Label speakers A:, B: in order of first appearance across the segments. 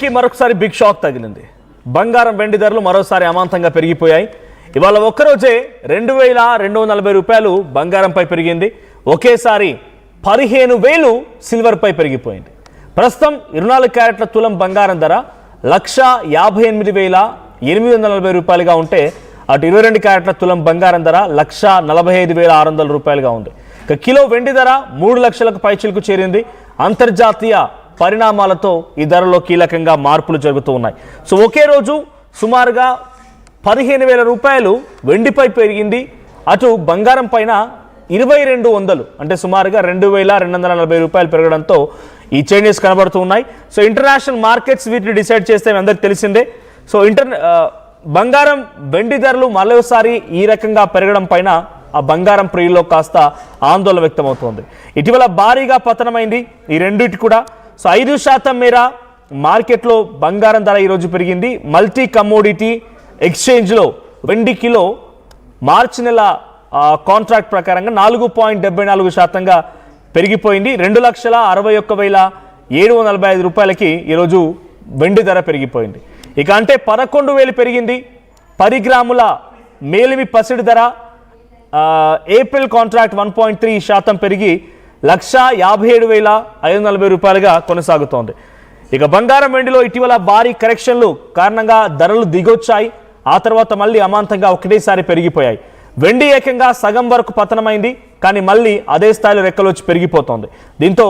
A: వెండికి మరొకసారి big shock తగిలింది. బంగారం వెండి ధరలు మరోసారి అమాంతంగా పెరిగిపోయాయి. ఇవాళ ఒక్కరోజే 2240 రూపాయలు బంగారంపై పెరిగింది. ఒకేసారి 15,000 సిల్వర్పై పెరిగిపోయింది. ప్రస్తుతం 24 క్యారెట్ల తులం బంగారం ధర 1,58,840 రూపాయలుగా ఉంటే అటు 22 క్యారెట్ల తులం బంగారం ధర 1,45,600 రూపాయలుగా ఉంది. ఇక కిలో వెండి ధర 3 లక్షలకు పైచిలకు చేరింది. అంతర్జాతీయ పరిణామాలతో ఈ ధరలో కీలకంగా మార్పులు జరుగుతూ ఉన్నాయి. సో ఒకే రోజు సుమారుగా 15,000 రూపాయలు వెండిపై పెరిగింది. అటు బంగారం పైన 2,200 అంటే సుమారుగా 2,240 రూపాయలు పెరగడంతో ఈ చేంజెస్ కనబడుతూ ఉన్నాయి. సో ఇంటర్నేషనల్ మార్కెట్స్ వీటిని డిసైడ్ చేస్తే అందరికి తెలిసిందే. సో బంగారం వెండి ధరలు మరోసారి ఈ రకంగా పెరగడం పైన ఆ బంగారం ప్రియుల్లో కాస్త ఆందోళన వ్యక్తమవుతోంది. ఇటీవల భారీగా పతనమైంది ఈ రెండింటి కూడా. సో 5% మేర మార్కెట్లో బంగారం ధర ఈరోజు పెరిగింది. మల్టీ కమోడిటీ ఎక్స్చేంజ్లో వెండి కిలో మార్చి నెల కాంట్రాక్ట్ ప్రకారంగా 4.74% పెరిగిపోయింది. 2,61,745 రూపాయలకి ఈరోజు వెండి ధర పెరిగిపోయింది. ఇక అంటే 11,000 పెరిగింది. 10 గ్రాముల మేలిమి పసిడి ధర ఏప్రిల్ కాంట్రాక్ట్ 1.3% పెరిగి 1,57,540 రూపాయలుగా కొనసాగుతోంది. ఇక బంగారం వెండిలో ఇటీవల భారీ కరెక్షన్లు కారణంగా ధరలు దిగొచ్చాయి. ఆ తర్వాత మళ్ళీ అమాంతంగా ఒకటేసారి పెరిగిపోయాయి. వెండి ఏకంగా సగం వరకు పతనమైంది, కానీ మళ్ళీ అదే స్థాయిలో రెక్కలొచ్చి పెరిగిపోతోంది. దీంతో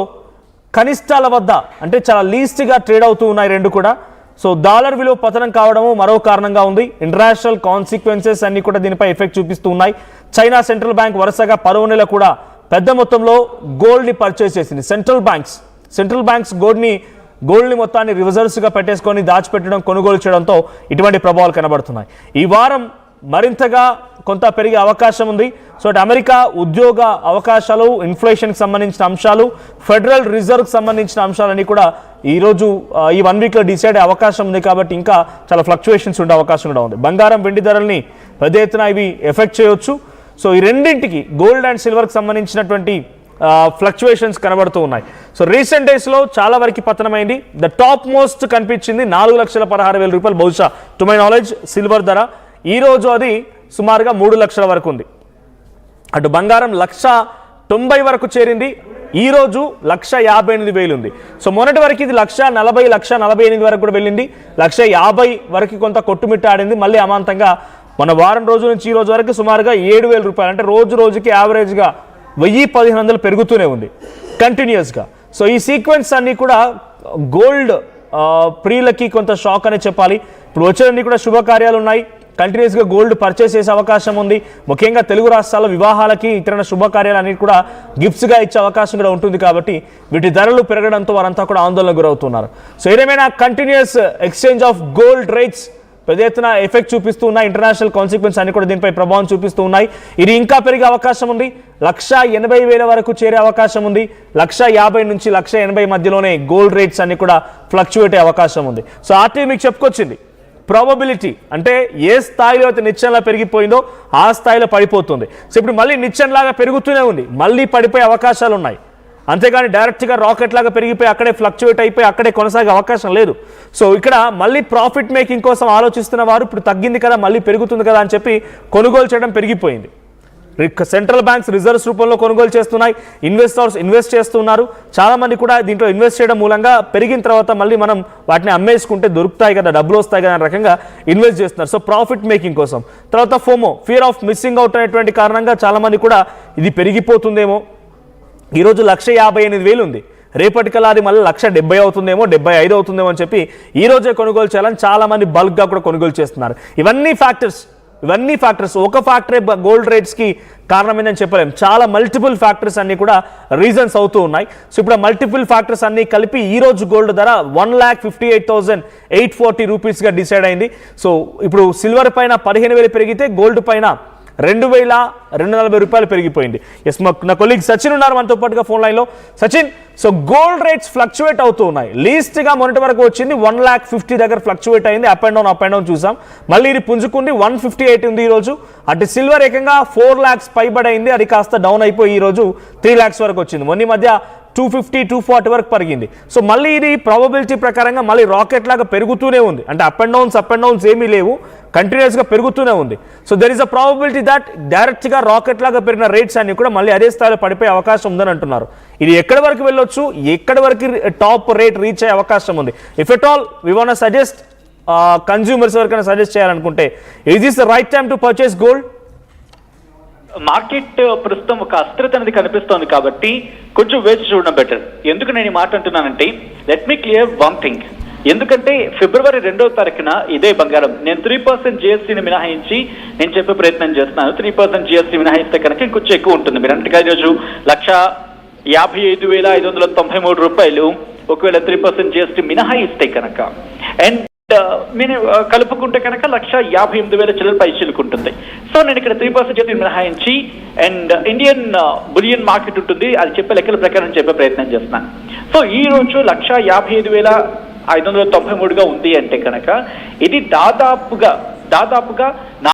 A: కనిష్టాల వద్ద అంటే చాలా లీస్ట్గా ట్రేడ్ అవుతూ ఉన్నాయి రెండు కూడా. సో డాలర్ విలువ పతనం కావడము మరో కారణంగా ఉంది. ఇంటర్నేషనల్ కాన్సిక్వెన్సెస్ అన్ని కూడా దీనిపై ఎఫెక్ట్ చూపిస్తూ ఉన్నాయి. చైనా సెంట్రల్ బ్యాంక్ వరుసగా 10వ నెల కూడా పెద్ద మొత్తంలో గోల్డ్ని పర్చేస్ చేసింది. సెంట్రల్ బ్యాంక్స్ గోల్డ్ని మొత్తాన్ని రిజర్వ్స్గా పెట్టేసుకొని దాచిపెట్టడం, కొనుగోలు చేయడంతో ఇటువంటి ప్రభావాలు కనబడుతున్నాయి. ఈ వారం మరింతగా కొంత పెరిగే అవకాశం ఉంది. సో అమెరికా ఉద్యోగ అవకాశాలు, ఇన్ఫ్లేషన్కి సంబంధించిన అంశాలు, ఫెడరల్ రిజర్వ్కి సంబంధించిన అంశాలన్నీ కూడా ఈరోజు ఈ 1 వీక్లో డిసైడ్ అయ్యే అవకాశం ఉంది. కాబట్టి ఇంకా చాలా ఫ్లక్చువేషన్స్ ఉండే అవకాశం కూడా ఉంది. బంగారం వెండి ధరల్ని పెద్ద ఎత్తున ఇవి ఎఫెక్ట్ చేయొచ్చు. సో ఈ రెండింటికి గోల్డ్ అండ్ సిల్వర్కి సంబంధించినటువంటి ఫ్లక్చువేషన్స్ కనబడుతూ ఉన్నాయి. సో రీసెంట్ డేస్లో చాలా వరకు పతనమైంది. ద టాప్ మోస్ట్ కనిపించింది 4,16,000 రూపాయలు బహుశా టు మై నాలెడ్జ్ సిల్వర్ ధర. ఈరోజు అది సుమారుగా 3 లక్షల వరకు ఉంది. అటు బంగారం 1,90,000 వరకు చేరింది. ఈరోజు 1,58,000 ఉంది. సో మొన్నటి వరకు ఇది 1,40,000, 1,48,000 వరకు కూడా వెళ్ళింది. 1,50,000 వరకు కొంత కొట్టుమిట్టాడింది. మళ్ళీ అమాంతంగా మన వారం రోజుల నుంచి ఈ రోజు వరకు సుమారుగా 7,000 రూపాయలు అంటే రోజుకి యావరేజ్గా 1,000-1,500 పెరుగుతూనే ఉంది కంటిన్యూస్గా. సో ఈ సీక్వెన్స్ అన్నీ కూడా గోల్డ్ ప్రియులకి కొంత షాక్ అనే చెప్పాలి. ఇప్పుడు వచ్చేవన్నీ కూడా శుభకార్యాలు ఉన్నాయి. కంటిన్యూస్గా గోల్డ్ పర్చేస్ చేసే అవకాశం ఉంది. ముఖ్యంగా తెలుగు రాష్ట్రాల వివాహాలకి ఇతర శుభకార్యాలు అన్నిటి కూడా గిఫ్ట్స్గా ఇచ్చే అవకాశం కూడా ఉంటుంది. కాబట్టి వీటి ధరలు పెరగడంతో వారంతా కూడా ఆందోళనకు గురవుతున్నారు. సో ఏదేమైనా continuous exchange of gold rates పెద్ద ఎత్తున ఎఫెక్ట్ చూపిస్తూ ఉన్నాయి. ఇంటర్నేషనల్ కాన్సిక్వెన్స్ అన్ని కూడా దీనిపై ప్రభావం చూపిస్తూ ఉన్నాయి. ఇది ఇంకా పెరిగే అవకాశం ఉంది. 1,80,000 వరకు చేరే అవకాశం ఉంది. 1,50,000 నుంచి 1,80,000 మధ్యలోనే గోల్డ్ రేట్స్ అన్ని కూడా ఫ్లక్చువేట్ అయ్యే అవకాశం ఉంది. సో ఆర్టీఐ మీకు చెప్పుకొచ్చింది ప్రాబబిలిటీ అంటే ఏ స్థాయిలో అయితే నిచ్చెనలా పెరిగిపోయిందో ఆ స్థాయిలో పడిపోతుంది. సో ఇప్పుడు మళ్ళీ నిచ్చెనలాగా పెరుగుతూనే ఉంది, మళ్ళీ పడిపోయే అవకాశాలు ఉన్నాయి. అంతేగాని డైరెక్ట్గా రాకెట్ లాగా పెరిగిపోయి అక్కడే ఫ్లక్చువేట్ అయిపోయి అక్కడే కొనసాగే అవకాశం లేదు. సో ఇక్కడ మళ్ళీ ప్రాఫిట్ మేకింగ్ కోసం ఆలోచిస్తున్న వారు ఇప్పుడు తగ్గింది కదా మళ్ళీ పెరుగుతుంది కదా అని చెప్పి కొనుగోలు చేయడం పెరిగిపోయింది. సెంట్రల్ బ్యాంక్స్ రిజర్వ్స్ రూపంలో కొనుగోలు చేస్తున్నాయి. ఇన్వెస్టర్స్ ఇన్వెస్ట్ చేస్తున్నారు. చాలామంది కూడా దీంట్లో ఇన్వెస్ట్ చేయడం మూలంగా పెరిగిన తర్వాత మళ్ళీ మనం వాటిని అమ్మేసుకుంటే దొరుకుతాయి కదా, డబ్బులు వస్తాయి కదా అనే రకంగా ఇన్వెస్ట్ చేస్తున్నారు. సో ప్రాఫిట్ మేకింగ్ కోసం. తర్వాత FOMO, fear of missing out అనేటువంటి కారణంగా చాలామంది కూడా ఇది పెరిగిపోతుందేమో. ఈరోజు 1,58,000 ఉంది. రేపటికల్లా అది మళ్ళీ 1,70,000 అవుతుందేమో, 75 అవుతుందేమో అని చెప్పి ఈ రోజే కొనుగోలు చేయాలని చాలామంది బల్క్గా కూడా కొనుగోలు చేస్తున్నారు. ఇవన్నీ ఫ్యాక్టర్స్ ఒక ఫ్యాక్టరే గోల్డ్ రేట్స్కి కారణమైందని చెప్పలేం. చాలా మల్టిపుల్ ఫ్యాక్టర్స్ అన్ని కూడా రీజన్స్ అవుతూ ఉన్నాయి. సో ఇప్పుడు మల్టిపుల్ ఫ్యాక్టర్స్ అన్ని కలిపి ఈ రోజు గోల్డ్ ధర 1,58,840 రూపీస్గా డిసైడ్ అయింది. సో ఇప్పుడు సిల్వర్ పైన 15,000 పెరిగితే గోల్డ్ పైన 2,240 రూపాయలు పెరిగిపోయింది. ఎస్, నా కొలీగ్ సచిన్ ఉన్నారు మనతో పాటుగా ఫోన్ లైన్లో. Sachin, so gold rates fluctuate అవుతూ ఉన్నాయి. లీస్ట్గా మొన్నటి వరకు వచ్చింది 1,50,000 దగ్గర ఫ్లక్చువేట్ అయింది. అప్ అండ్ డౌన్ చూసాం. మళ్ళీ ఇది పుంజుకుంది 158 ఉంది ఈరోజు. అటు సిల్వర్ ఏకంగా 4 lakhs పైబడి అయింది. అది కాస్త డౌన్ అయిపోయి ఈరోజు 3 lakhs వరకు వచ్చింది. మొన్న మధ్య 250, 240 వరకు పెరిగింది. సో మళ్ళీ ఇది ప్రాబబిలిటీ ప్రకారంగా మళ్ళీ రాకెట్ లాగా పెరుగుతూనే ఉంది. అంటే అప్ అండ్ డౌన్స్ ఏమీ లేవు, కంటిన్యూస్గా పెరుగుతూనే ఉంది. So there is a probability that డైరెక్ట్గా రాకెట్ లాగా పెరిగిన రేట్స్ అన్ని కూడా మళ్ళీ అదే స్థాయిలో పడిపోయే అవకాశం ఉందని అంటున్నారు. ఇది ఎక్కడి వరకు వెళ్ళొచ్చు, ఎక్కడి వరకు టాప్ రేట్ రీచ్ అయ్యే అవకాశం ఉంది? If at all we want suggest consumers ఎవరికైనా సజెస్ట్ చేయాలనుకుంటే, is this the right time to purchase gold?
B: Market ప్రస్తుతం ఒక అస్థిరత అనేది కనిపిస్తోంది కాబట్టి కొంచెం వేచి చూడడం బెటర్. ఎందుకు నేను ఈ మాట అంటున్నానంటే, let me clear one thing. ఎందుకంటే ఫిబ్రవరి 2వ తారీఖున ఇదే బంగారం నేను 3% జిఎస్టీని మినహాయించి నేను చెప్పే ప్రయత్నం చేస్తున్నాను. 3% జిఎస్టీ మినహాయిస్తే కనుక ఇంకొంచెం ఎక్కువ ఉంటుంది. మీరు అన్నట్టుగా ఈరోజు 1,55,593 రూపాయలు ఒకవేళ 3% జిఎస్టీ మినహాయిస్తే కనుక, అండ్ మీరు కలుపుకుంటే కనుక 1,58,000 చిల్లర పైచిలుకుంటుంది. సో నేను ఇక్కడ 3% జిఎస్టీ మినహాయించి అండ్ ఇండియన్ బులియన్ మార్కెట్ ఉంటుంది, అది చెప్పే లెక్కల ప్రకారం చెప్పే ప్రయత్నం చేస్తున్నాను. సో ఈ రోజు 1,55,593గా ఉంది అంటే కనుక ఇది దాదాపుగా